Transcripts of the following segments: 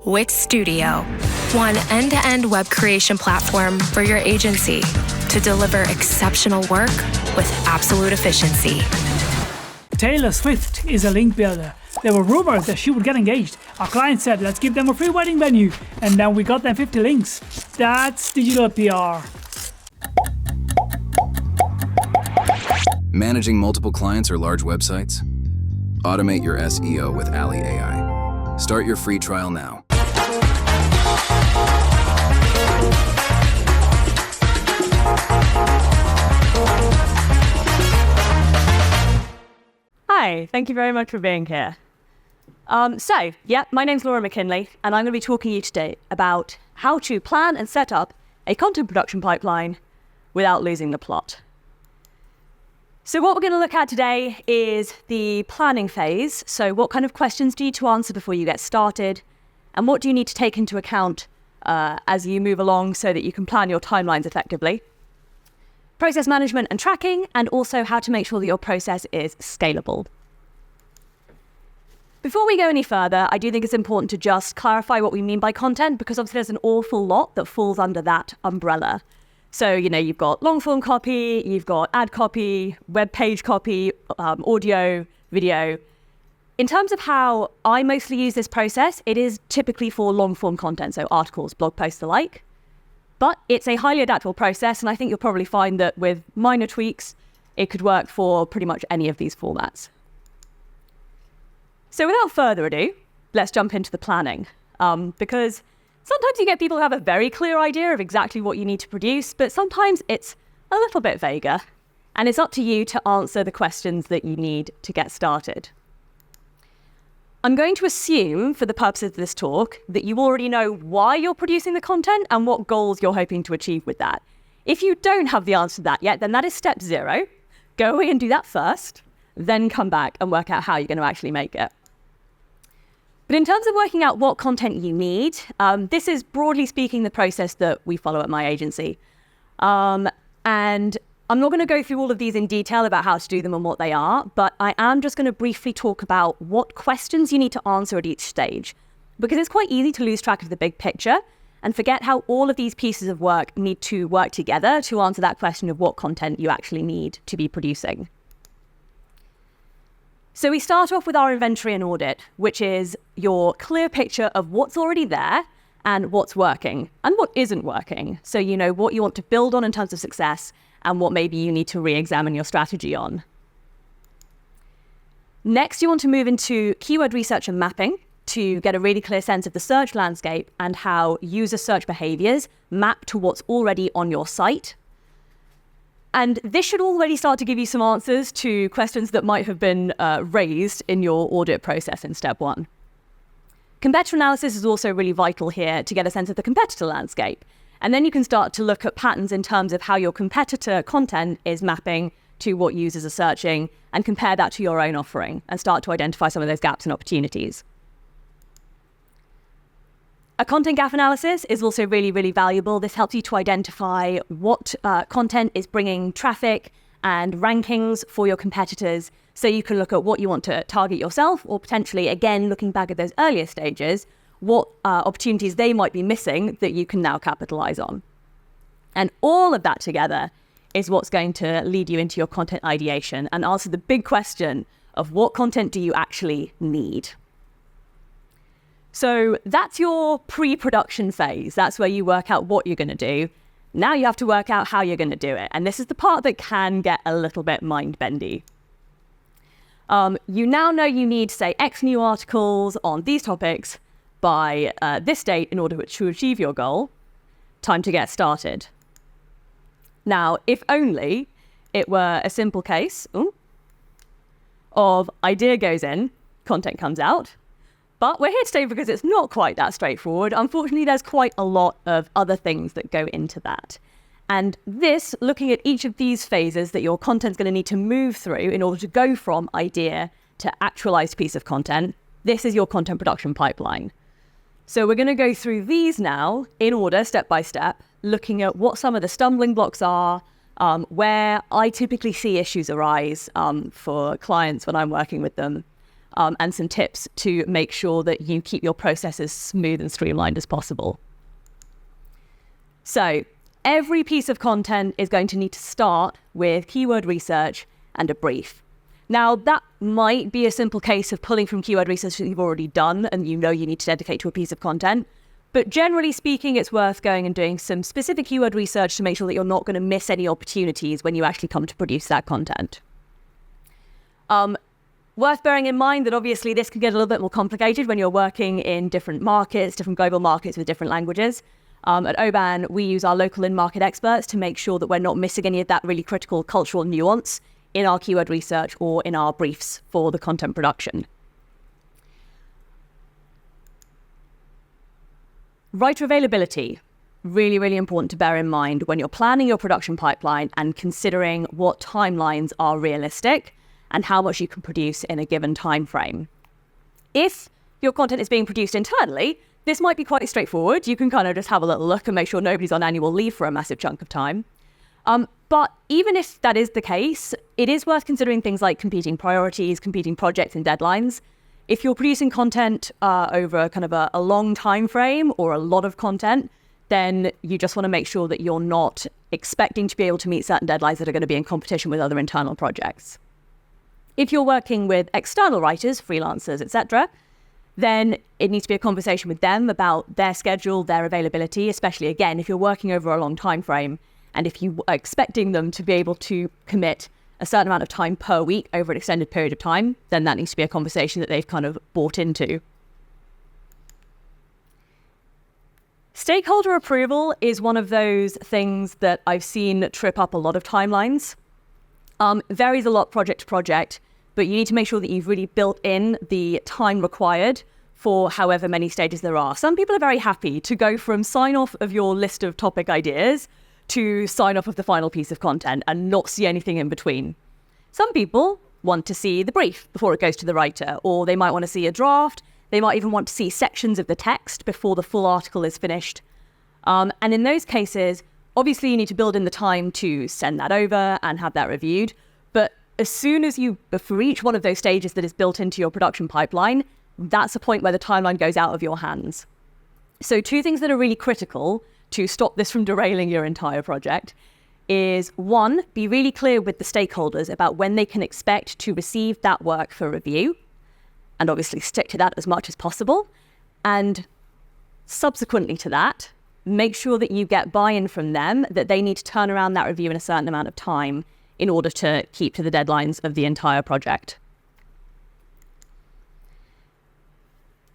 Wix Studio, one end-to-end web creation platform for your agency to deliver exceptional work with absolute efficiency. Taylor Swift is a link builder. There were rumors that she would get engaged. Our client said, let's give them a free wedding venue. And then we got them 50 links. That's digital PR. Managing multiple clients or large websites? Automate your SEO with Ali AI. Start your free trial now. Hi, thank you very much for being here. My name's Laura McInley, and I'm going to be talking to you today about how to plan and set up a content production pipeline without losing the plot. So what we're going to look at today is the planning phase. So what kind of questions do you need to answer before you get started? And what do you need to take into account as you move along so that you can plan your timelines effectively? Process management and tracking, and also how to make sure that your process is scalable. Before we go any further, I do think it's important to just clarify what we mean by content, because obviously there's an awful lot that falls under that umbrella. So, you've got long form copy, you've got ad copy, web page copy, audio, video. In terms of how I mostly use this process, it is typically for long form content, so articles, blog posts alike. But it's a highly adaptable process, and I think you'll probably find that with minor tweaks, it could work for pretty much any of these formats. So without further ado, let's jump into the planning, because sometimes you get people who have a very clear idea of exactly what you need to produce, but sometimes it's a little bit vaguer, and it's up to you to answer the questions that you need to get started. I'm going to assume, for the purposes of this talk, that you already know why you're producing the content and what goals you're hoping to achieve with that. If you don't have the answer to that yet, then that is step 0. Go away and do that first, then come back and work out how you're going to actually make it. But in terms of working out what content you need, this is broadly speaking the process that we follow at my agency. And I'm not going to go through all of these in detail about how to do them and what they are, but I am just going to briefly talk about what questions you need to answer at each stage, because it's quite easy to lose track of the big picture and forget how all of these pieces of work need to work together to answer that question of what content you actually need to be producing. So we start off with our inventory and audit, which is your clear picture of what's already there and what's working and what isn't working. So you know what you want to build on in terms of success and what maybe you need to re-examine your strategy on. Next, you want to move into keyword research and mapping to get a really clear sense of the search landscape and how user search behaviors map to what's already on your site. And this should already start to give you some answers to questions that might have been raised in your audit process in step 1. Competitor analysis is also really vital here to get a sense of the competitor landscape. And then you can start to look at patterns in terms of how your competitor content is mapping to what users are searching and compare that to your own offering and start to identify some of those gaps and opportunities. A content gap analysis is also really, really valuable. This helps you to identify what content is bringing traffic and rankings for your competitors, so you can look at what you want to target yourself, or potentially, again, looking back at those earlier stages, what opportunities they might be missing that you can now capitalize on. And all of that together is what's going to lead you into your content ideation and answer the big question of what content do you actually need. So that's your pre-production phase. That's where you work out what you're going to do. Now you have to work out how you're going to do it. And this is the part that can get a little bit mind-bendy. You now know you need, say, X new articles on these topics by this date in order to achieve your goal. Time to get started. Now, if only it were a simple case of idea goes in, content comes out. But we're here today because it's not quite that straightforward. Unfortunately, there's quite a lot of other things that go into that. And this, looking at each of these phases that your content's going to need to move through in order to go from idea to actualized piece of content, this is your content production pipeline. So we're going to go through these now in order, step by step, looking at what some of the stumbling blocks are, where I typically see issues arise for clients when I'm working with them, and some tips to make sure that you keep your process as smooth and streamlined as possible. So every piece of content is going to need to start with keyword research and a brief. Now, that might be a simple case of pulling from keyword research that you've already done and you know you need to dedicate to a piece of content. But generally speaking, it's worth going and doing some specific keyword research to make sure that you're not going to miss any opportunities when you actually come to produce that content. Worth bearing in mind that obviously this can get a little bit more complicated when you're working in different markets, different global markets with different languages. At Oban, we use our local in-market experts to make sure that we're not missing any of that really critical cultural nuance in our keyword research or in our briefs for the content production. Writer availability, really, really important to bear in mind when you're planning your production pipeline and considering what timelines are realistic and how much you can produce in a given time frame. If your content is being produced internally, this might be quite straightforward. You can kind of just have a little look and make sure nobody's on annual leave for a massive chunk of time. But even if that is the case, it is worth considering things like competing priorities, competing projects and deadlines. If you're producing content over kind of a long time frame or a lot of content, then you just want to make sure that you're not expecting to be able to meet certain deadlines that are going to be in competition with other internal projects. If you're working with external writers, freelancers, etc., then it needs to be a conversation with them about their schedule, their availability, especially, again, if you're working over a long time frame and if you are expecting them to be able to commit a certain amount of time per week over an extended period of time, then that needs to be a conversation that they've kind of bought into. Stakeholder approval is one of those things that I've seen trip up a lot of timelines. Varies a lot project to project, but you need to make sure that you've really built in the time required for however many stages there are. Some people are very happy to go from sign off of your list of topic ideas to sign off of the final piece of content and not see anything in between. Some people want to see the brief before it goes to the writer, or they might want to see a draft. They might even want to see sections of the text before the full article is finished. And in those cases, obviously you need to build in the time to send that over and have that reviewed. But as soon as you, for each one of those stages that is built into your production pipeline, that's a point where the timeline goes out of your hands. So 2 things that are really critical to stop this from derailing your entire project is 1, be really clear with the stakeholders about when they can expect to receive that work for review, and obviously stick to that as much as possible. And subsequently to that, make sure that you get buy-in from them that they need to turn around that review in a certain amount of time in order to keep to the deadlines of the entire project.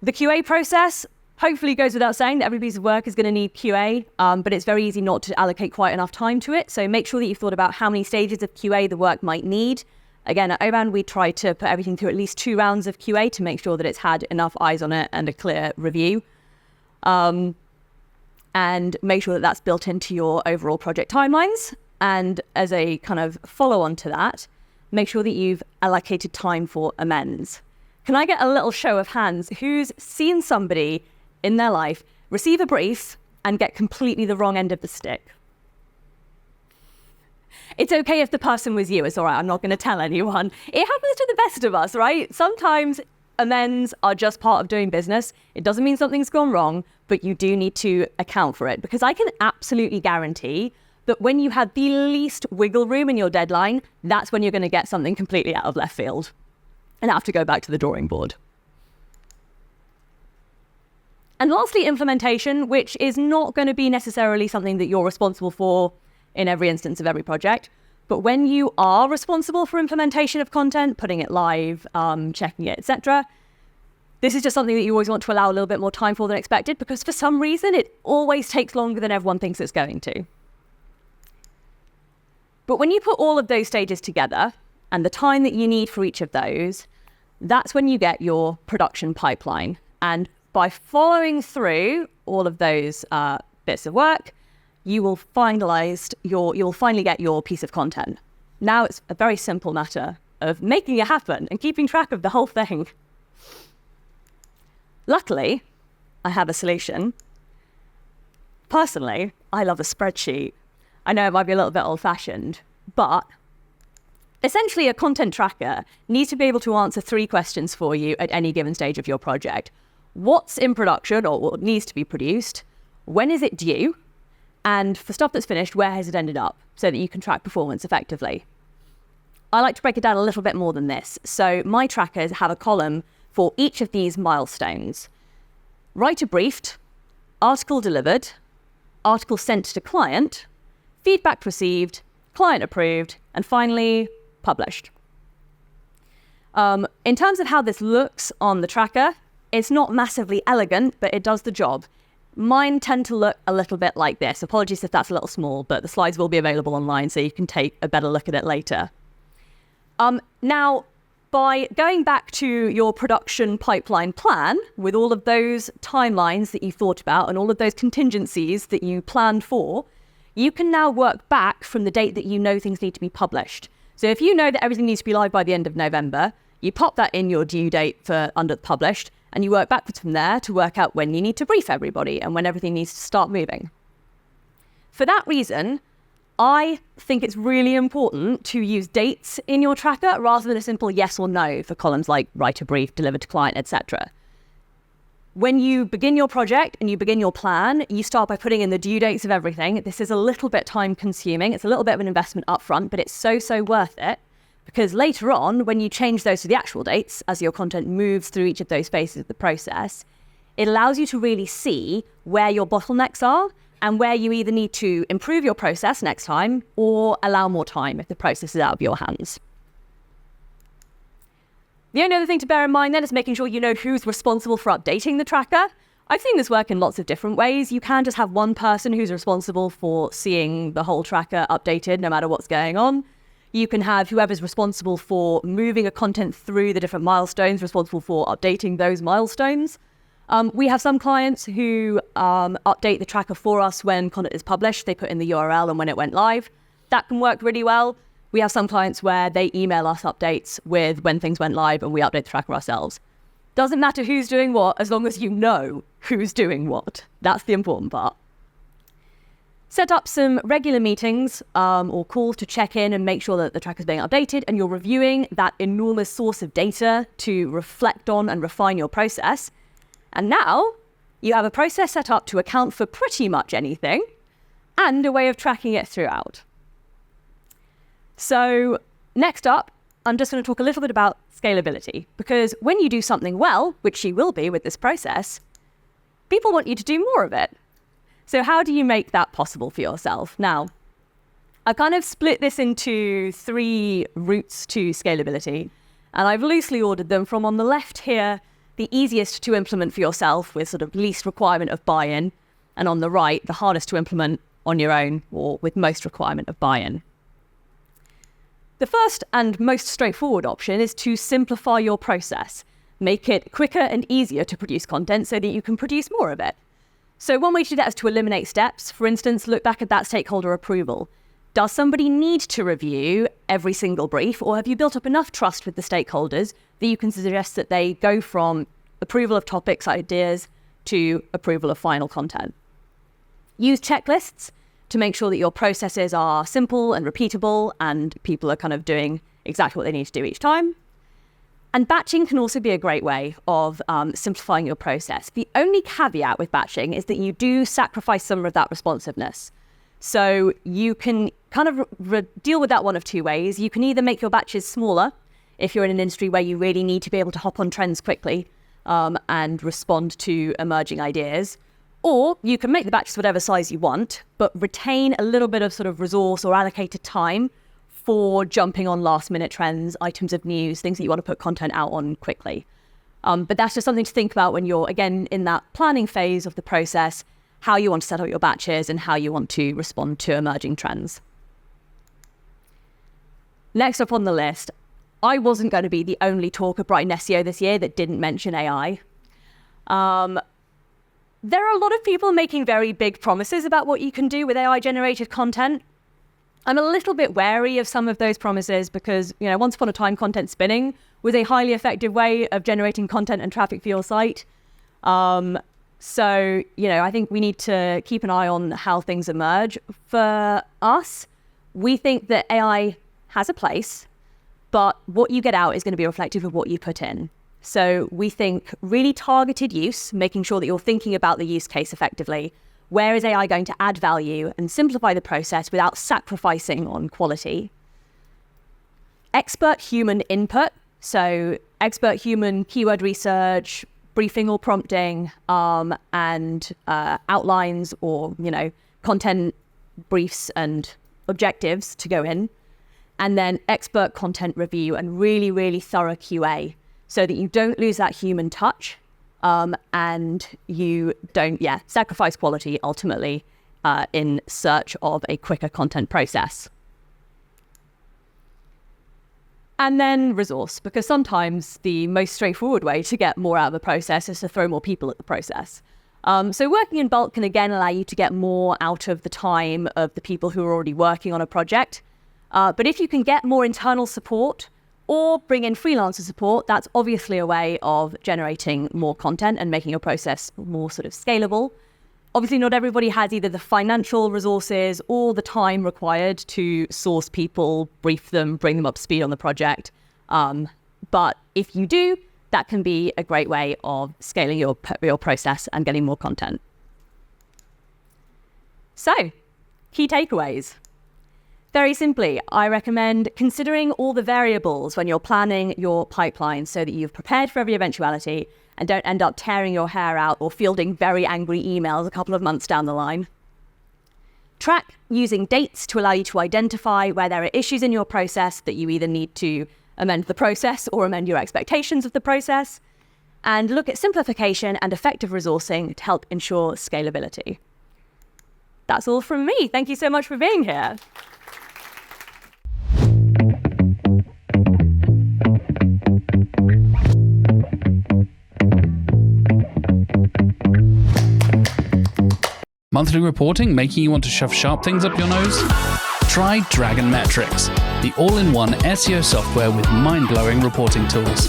The QA process hopefully goes without saying that every piece of work is going to need QA, but it's very easy not to allocate quite enough time to it. So make sure that you've thought about how many stages of QA the work might need. Again, at Oban, we try to put everything through at least 2 rounds of QA to make sure that it's had enough eyes on it and a clear review. And make sure that that's built into your overall project timelines. And as a kind of follow-on to that, make sure that you've allocated time for amends. Can I get a little show of hands? Who's seen somebody in their life receive a brief and get completely the wrong end of the stick? It's okay if the person was you. It's all right. I'm not going to tell anyone. It happens to the best of us, right? Sometimes amends are just part of doing business. It doesn't mean something's gone wrong, but you do need to account for it, because I can absolutely guarantee that when you have the least wiggle room in your deadline, that's when you're going to get something completely out of left field and have to go back to the drawing board. And lastly, implementation, which is not going to be necessarily something that you're responsible for in every instance of every project. But when you are responsible for implementation of content, putting it live, checking it, etc., this is just something that you always want to allow a little bit more time for than expected, because for some reason, it always takes longer than everyone thinks it's going to. But when you put all of those stages together and the time that you need for each of those, that's when you get your production pipeline. And by following through all of those bits of work, you will you'll finally get your piece of content. Now it's a very simple matter of making it happen and keeping track of the whole thing. Luckily, I have a solution. Personally, I love a spreadsheet. I know it might be a little bit old-fashioned, but Essentially, a content tracker needs to be able to answer 3 questions for you at any given stage of your project. What's in production or what needs to be produced? When is it due? And for stuff that's finished, where has it ended up? So that you can track performance effectively. I like to break it down a little bit more than this. So my trackers have a column for each of these milestones. Writer briefed, article delivered, article sent to client, feedback received, client approved, and finally, published. In terms of how this looks on the tracker, it's not massively elegant, but it does the job. Mine tend to look a little bit like this. Apologies if that's a little small, but the slides will be available online so you can take a better look at it later. Now, by going back to your production pipeline plan with all of those timelines that you thought about and all of those contingencies that you planned for, you can now work back from the date that you know things need to be published. So if you know that everything needs to be live by the end of November, you pop that in your due date for under published, and you work backwards from there to work out when you need to brief everybody and when everything needs to start moving. For that reason, I think it's really important to use dates in your tracker rather than a simple yes or no for columns like write a brief, deliver to client, etc. When you begin your project and you begin your plan, you start by putting in the due dates of everything. This is a little bit time consuming. It's a little bit of an investment upfront, but it's so worth it because later on, when you change those to the actual dates, as your content moves through each of those phases of the process, it allows you to really see where your bottlenecks are and where you either need to improve your process next time or allow more time if the process is out of your hands. The only other thing to bear in mind then is making sure you know who's responsible for updating the tracker. I've seen this work in lots of different ways. You can just have one person who's responsible for seeing the whole tracker updated no matter what's going on. You can have whoever's responsible for moving a content through the different milestones responsible for updating those milestones. We have some clients who update the tracker for us when content is published. They put in the URL and when it went live. That can work really well. We have some clients where they email us updates with when things went live and we update the tracker ourselves. Doesn't matter who's doing what, as long as you know who's doing what. That's the important part. Set up some regular meetings or calls to check in and make sure that the tracker is being updated and you're reviewing that enormous source of data to reflect on and refine your process. And now you have a process set up to account for pretty much anything and a way of tracking it throughout. So next up, I'm just going to talk a little bit about scalability, because when you do something well, which you will be with this process, people want you to do more of it. So how do you make that possible for yourself? Now, I've kind of split this into 3 routes to scalability, and I've loosely ordered them from on the left here, the easiest to implement for yourself with sort of least requirement of buy-in, and on the right, the hardest to implement on your own or with most requirement of buy-in. The first and most straightforward option is to simplify your process. Make it quicker and easier to produce content so that you can produce more of it. So one way to do that is to eliminate steps. For instance, look back at that stakeholder approval. Does somebody need to review every single brief, or have you built up enough trust with the stakeholders that you can suggest that they go from approval of topics, ideas, to approval of final content? Use checklists to make sure that your processes are simple and repeatable and people are kind of doing exactly what they need to do each time. And batching can also be a great way of simplifying your process. The only caveat with batching is that you do sacrifice some of that responsiveness. So you can kind of deal with that one of 2 ways. You can either make your batches smaller if you're in an industry where you really need to be able to hop on trends quickly and respond to emerging ideas. Or you can make the batches whatever size you want, but retain a little bit of sort of resource or allocated time for jumping on last minute trends, items of news, things that you want to put content out on quickly. But that's just something to think about when you're, again, in that planning phase of the process, how you want to set up your batches and how you want to respond to emerging trends. Next up on the list, I wasn't going to be the only talk at Brighton SEO this year that didn't mention AI. There are a lot of people making very big promises about what you can do with AI-generated content. I'm a little bit wary of some of those promises because, once upon a time, content spinning was a highly effective way of generating content and traffic for your site. So, I think we need to keep an eye on how things emerge. For us, we think that AI has a place, but what you get out is going to be reflective of what you put in. So we think really targeted use, making sure that you're thinking about the use case effectively. Where is AI going to add value and simplify the process without sacrificing on quality? Expert human input, so expert human keyword research, briefing or prompting, and outlines or, content briefs and objectives to go in. And then expert content review and really, really thorough QA so that you don't lose that human touch and you don't, sacrifice quality ultimately in search of a quicker content process. And then resource, because sometimes the most straightforward way to get more out of a process is to throw more people at the process. So working in bulk can again allow you to get more out of the time of the people who are already working on a project. But if you can get more internal support or bring in freelancer support, that's obviously a way of generating more content and making your process more sort of scalable. Obviously, not everybody has either the financial resources or the time required to source people, brief them, bring them up to speed on the project. But if you do, that can be a great way of scaling your process and getting more content. So, key takeaways. Very simply, I recommend considering all the variables when you're planning your pipeline so that you've prepared for every eventuality and don't end up tearing your hair out or fielding very angry emails a couple of months down the line. Track using dates to allow you to identify where there are issues in your process that you either need to amend the process or amend your expectations of the process. And look at simplification and effective resourcing to help ensure scalability. That's all from me. Thank you so much for being here. Monthly reporting making you want to shove sharp things up your nose? Try Dragon Metrics, the all-in-one SEO software with mind-blowing reporting tools.